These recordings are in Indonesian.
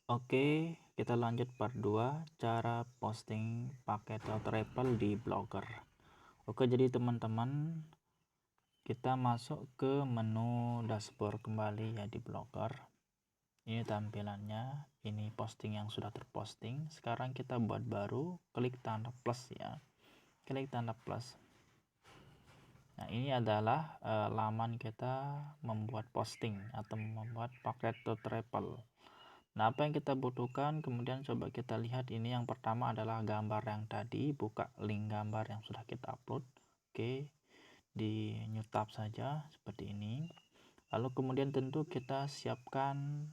Oke, kita lanjut part 2, cara posting paket travel di Blogger. Oke, jadi teman-teman, kita masuk ke menu dashboard kembali ya di Blogger. Ini tampilannya, ini posting yang sudah terposting. Sekarang kita buat baru, klik tanda plus ya. Klik tanda plus. Nah, ini adalah laman kita membuat posting atau membuat paket travel. Nah, apa yang kita butuhkan, kemudian coba kita lihat. Ini yang pertama adalah gambar yang tadi, buka link gambar yang sudah kita upload. Oke, di new tab saja seperti ini. Lalu kemudian tentu kita siapkan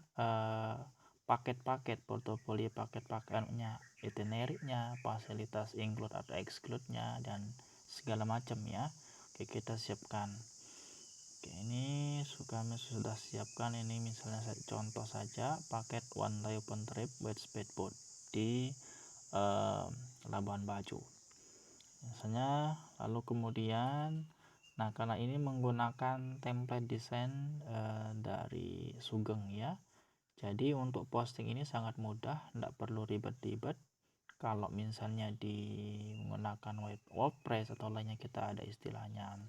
paket-paket portofolio, paket-paketnya, itinerary-nya, fasilitas include atau exclude-nya, dan segala macam ya. Oke, kita siapkan. Oke, ini kami sudah siapkan. Ini misalnya contoh saja paket one day open trip with speedboat di Labuan Bajo misalnya. Lalu kemudian karena ini menggunakan template desain dari Sugeng ya, jadi untuk posting ini sangat mudah, tidak perlu ribet-ribet. Kalau misalnya menggunakan WordPress atau lainnya, kita ada istilahnya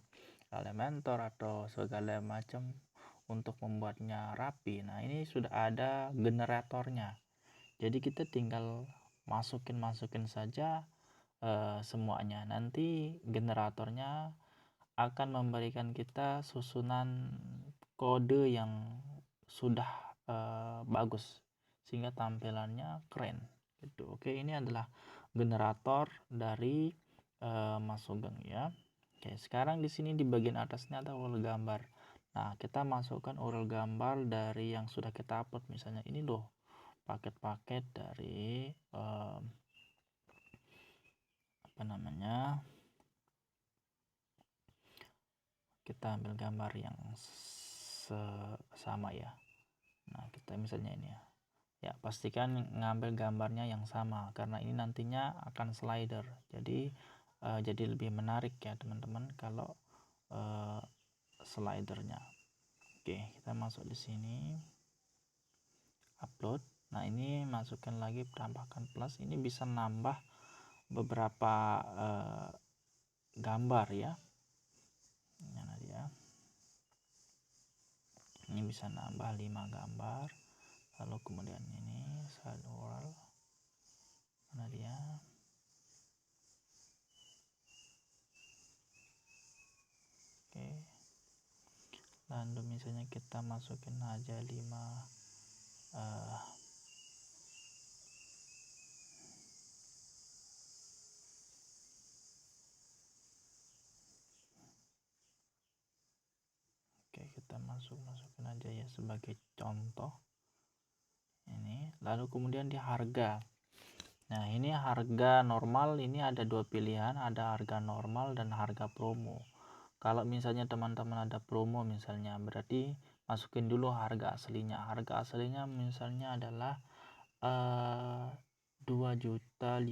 Elementor atau segala macam untuk membuatnya rapi. Nah, ini sudah ada generatornya, jadi kita tinggal masukin saja semuanya. Nanti generatornya akan memberikan kita susunan kode yang sudah bagus sehingga tampilannya keren gitu. Oke, ini adalah generator dari Mas Sugeng ya. Oke, sekarang di sini di bagian atasnya ada URL gambar. Nah, kita masukkan URL gambar dari yang sudah kita upload. Misalnya ini loh, paket-paket dari apa namanya, kita ambil gambar yang sama ya. Nah, kita misalnya ini ya, pastikan ngambil gambarnya yang sama karena ini nantinya akan slider, jadi lebih menarik ya teman-teman kalau slidernya. Oke, kita masuk di sini, upload. Nah, ini masukkan lagi tambahkan plus. Ini bisa nambah beberapa gambar ya. Nah, dia ini bisa nambah 5 gambar. Lalu kemudian ini slide URL, mana dia, oke. Lalu misalnya kita masukin aja 5 oke, kita masukin aja ya sebagai contoh ini. Lalu kemudian di harga. Nah, ini harga normal, ini ada dua pilihan, ada harga normal dan harga promo. Kalau misalnya teman-teman ada promo misalnya, berarti masukin dulu harga aslinya. Harga aslinya misalnya adalah 2.500.000,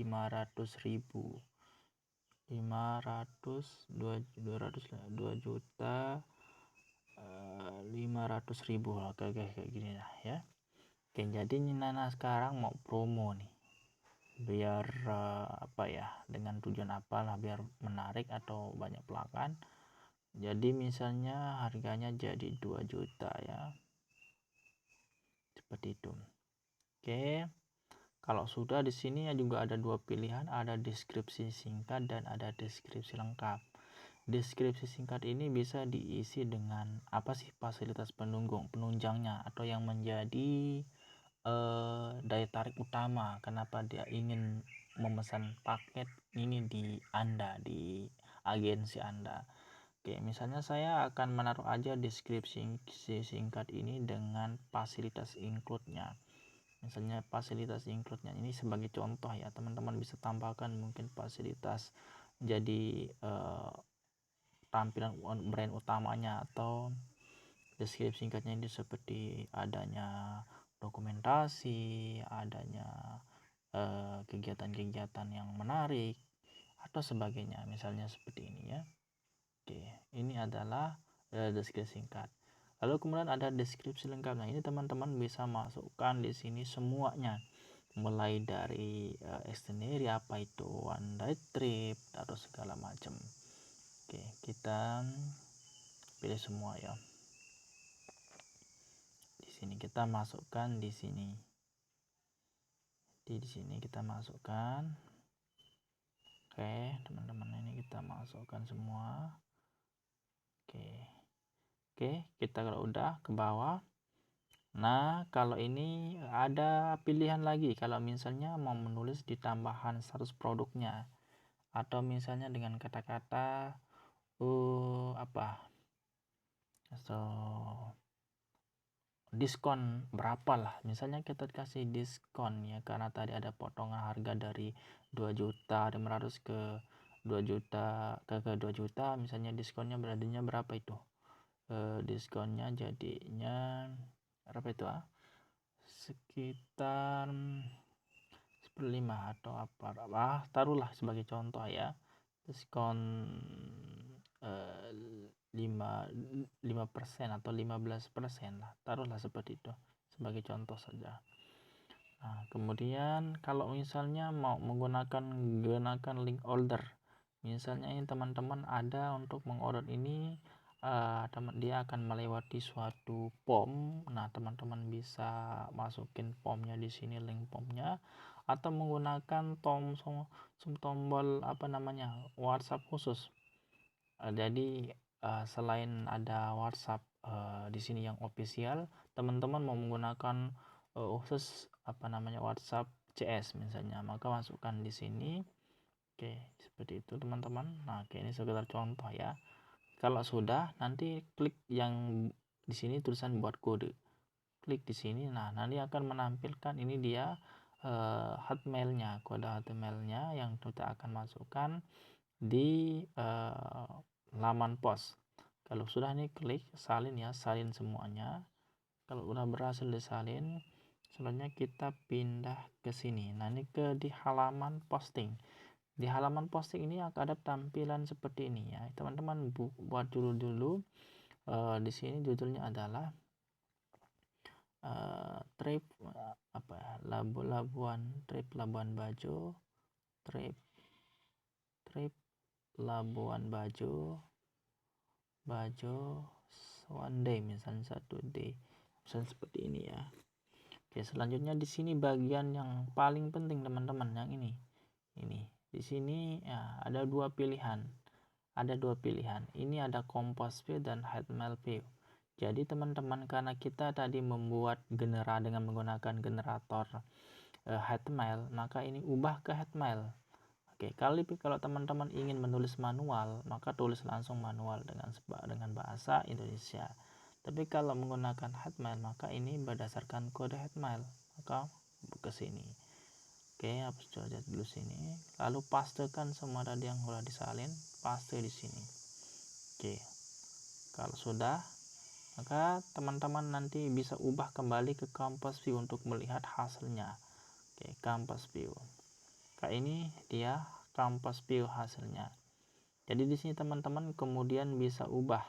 2.500.000 kayak gini lah ya. Oke, jadi Nana sekarang mau promo nih, biar apa ya, dengan tujuan apalah, biar menarik atau banyak pelanggan. Jadi misalnya harganya jadi 2 juta ya, seperti itu. Oke, kalau sudah di sini juga ada dua pilihan, ada deskripsi singkat dan ada deskripsi lengkap. Deskripsi singkat ini bisa diisi dengan apa sih fasilitas penunjangnya atau yang menjadi daya tarik utama kenapa dia ingin memesan paket ini di agensi Anda. Oke, misalnya saya akan menaruh aja deskripsi singkat ini dengan fasilitas include-nya. Misalnya fasilitas include-nya ini sebagai contoh ya, teman-teman bisa tambahkan mungkin fasilitas jadi tampilan brand utamanya, atau deskripsi singkatnya ini seperti adanya dokumentasi, adanya kegiatan-kegiatan yang menarik atau sebagainya, misalnya seperti ini ya. Oke, ini adalah deskripsi singkat. Lalu kemudian ada deskripsi lengkap. Nah, ini teman-teman bisa masukkan di sini semuanya, mulai dari itinerary, apa itu one day trip atau segala macam. Oke, kita pilih semua ya. Di sini kita masukkan di sini. Di sini kita masukkan. Oke, teman-teman, ini kita masukkan semua. Oke, kita kalau udah ke bawah. Nah, kalau ini ada pilihan lagi, kalau misalnya mau menulis di tambahan status produknya, atau misalnya dengan kata-kata apa, so diskon berapa lah, misalnya kita kasih diskon ya, karena tadi ada potongan harga dari 2.500.000 ke 2 juta ke 2 juta, misalnya diskonnya berarti berapa itu, diskonnya jadinya berapa itu, sekitar 1/5 atau apa, taruhlah sebagai contoh ya, diskon 5% atau 15% lah, taruhlah seperti itu sebagai contoh saja. Nah, kemudian kalau misalnya mau menggunakan link order, misalnya ini teman-teman ada untuk mengorder ini, dia akan melewati suatu form. Nah, teman-teman bisa masukin formnya di sini, link formnya, atau menggunakan tombol apa namanya, WhatsApp khusus. Jadi selain ada WhatsApp di sini yang official, teman-teman mau menggunakan khusus apa namanya, WhatsApp CS misalnya, maka masukkan di sini. Oke, seperti itu teman-teman. Nah, oke, ini sekedar contoh ya. Kalau sudah, nanti klik yang di sini tulisan buat kode, klik di sini. Nah, nanti akan menampilkan ini dia hotmailnya, kode hotmailnya yang kita akan masukkan di laman pos. Kalau sudah nih, klik salin ya, salin semuanya. Kalau udah berhasil disalin, selanjutnya kita pindah ke sini. Nah, ini di halaman posting. Di halaman posting ini akan ada tampilan seperti ini ya, teman-teman. Buat dulu di sini judulnya adalah trip apa ya, Labuan Bajo, trip Labuan Bajo one day, misalnya 1 day, misalnya seperti ini ya. Oke, selanjutnya di sini bagian yang paling penting teman-teman, yang ini di sini ya, ada dua pilihan. Ini ada Compose View dan Headmail View. Jadi teman-teman, karena kita tadi membuat dengan menggunakan generator Headmail, maka ini ubah ke Headmail. Oke, kalau teman-teman ingin menulis manual, maka tulis langsung manual dengan bahasa Indonesia. Tapi kalau menggunakan Headmail, maka ini berdasarkan kode Headmail, maka ke sini. Oke, hapus saja dulu sini, lalu pastekan semua tadi yang sudah disalin, paste di sini. Oke, kalau sudah, maka teman-teman nanti bisa ubah kembali ke Compose View untuk melihat hasilnya. Oke, Compose View. Kayak ini dia Compose View hasilnya. Jadi di sini teman-teman kemudian bisa ubah.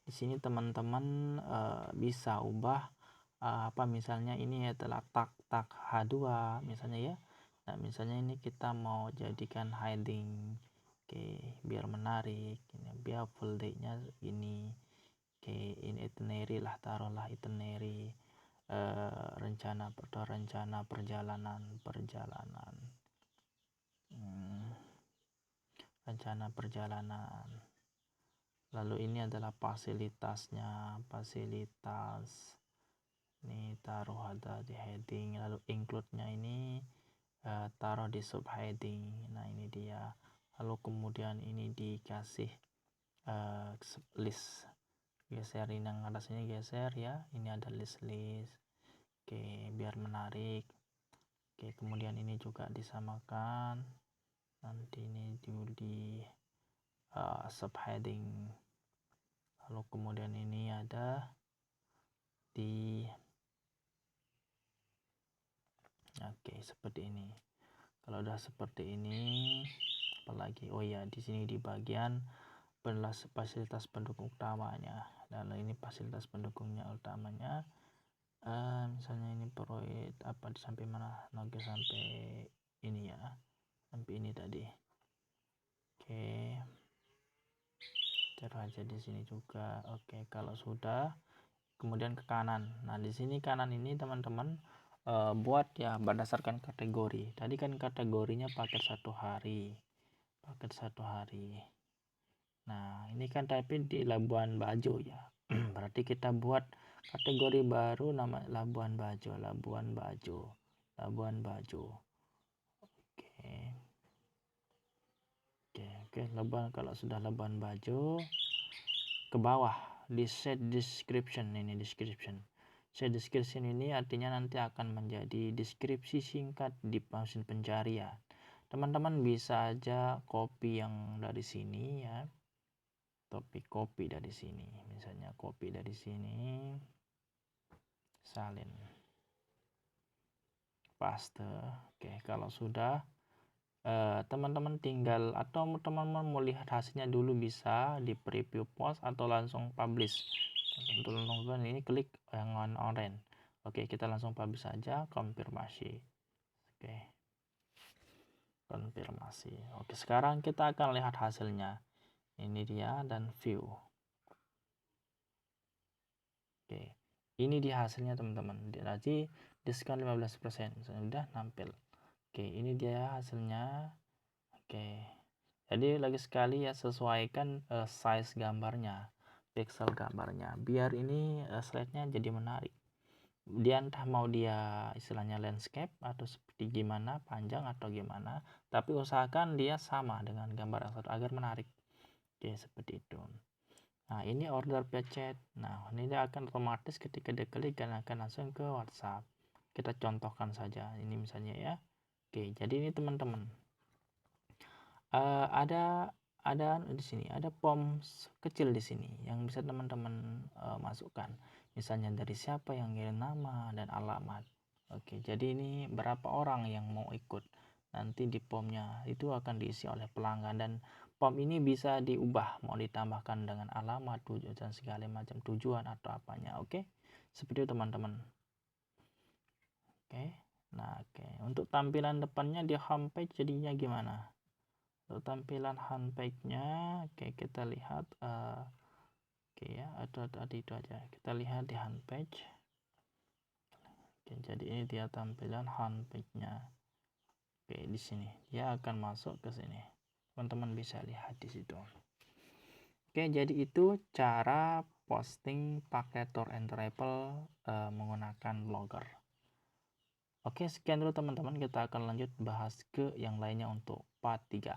Di sini teman-teman bisa ubah apa, misalnya ini adalah tag H2 misalnya ya. Nah, misalnya ini kita mau jadikan heading, oke, biar menarik, biar full day-nya ini. Oke, ini itinerary lah, taruhlah itinerary rencana perjalanan rencana perjalanan. Lalu ini adalah fasilitasnya, fasilitas ini taruh ada di heading, lalu include-nya ini taruh di subheading. Nah, ini dia. Lalu kemudian ini dikasih list, geserin yang atasnya, geser ya, ini ada list. Oke, biar menarik. Oke, kemudian ini juga disamakan, nanti ini di subheading. Lalu kemudian ini ada di oke, seperti ini. Kalau udah seperti ini, apalagi, oh ya, di sini di bagian fasilitas pendukung utamanya. lalu ini fasilitas pendukungnya utamanya, misalnya ini proyek apa sampai mana, oke sampai ini ya, sampai ini tadi. Oke, taruh aja di sini juga. Oke, kalau sudah, kemudian ke kanan. Nah di sini kanan ini teman-teman buat ya berdasarkan kategori. Tadi kan kategorinya paket 1 hari, paket 1 hari. Nah ini kan tapi di Labuan Bajo ya. Berarti kita buat kategori baru nama Labuan Bajo, Labuan Bajo, Labuan Bajo. Oke, Labuan. Kalau sudah Labuan Bajo, ke bawah di set description, ini description. Set description ini artinya nanti akan menjadi deskripsi singkat di mesin pencarian. Teman-teman bisa aja copy yang dari sini ya. Copy dari sini, misalnya copy dari sini, salin, paste. Oke, kalau sudah teman-teman tinggal, atau teman-teman mau lihat hasilnya dulu bisa di preview post atau langsung publish. Untuk nonton ini klik yang orange. Oke, kita langsung publish saja, konfirmasi. Oke, konfirmasi. Oke, sekarang kita akan lihat hasilnya. Ini dia dan view. Oke, ini dia hasilnya teman-teman. Jadi diskon 15%, sudah nampil. Oke, ini dia hasilnya. Oke, jadi lagi sekali ya, sesuaikan size gambarnya, pixel gambarnya, biar ini slide-nya jadi menarik. Dia entah mau dia istilahnya landscape atau seperti gimana, panjang atau gimana, tapi usahakan dia sama dengan gambar yang satu agar menarik. Oke, seperti itu. Nah ini order pecet. Nah ini dia akan otomatis ketika diklik dan akan langsung ke WhatsApp. Kita contohkan saja ini misalnya ya. Oke, jadi ini teman-teman ada di sini ada form kecil di sini yang bisa teman-teman masukkan, misalnya dari siapa yang ngirim nama dan alamat. Oke, jadi ini berapa orang yang mau ikut, nanti di formnya itu akan diisi oleh pelanggan, dan form ini bisa diubah, mau ditambahkan dengan alamat, tujuan dan segala macam tujuan atau apanya. Oke, seperti itu teman-teman. Oke, nah oke, untuk tampilan depannya di homepage jadinya gimana? Untuk tampilan homepage-nya, oke kita lihat oke ya, atau tadi itu aja kita lihat di homepage. Oke, jadi ini dia tampilan homepage-nya. Oke, di sini dia akan masuk ke sini, teman-teman bisa lihat di situ. Oke, jadi itu cara posting paket tour and travel menggunakan Blogger. Oke, sekian dulu teman-teman, kita akan lanjut bahas ke yang lainnya untuk part 3.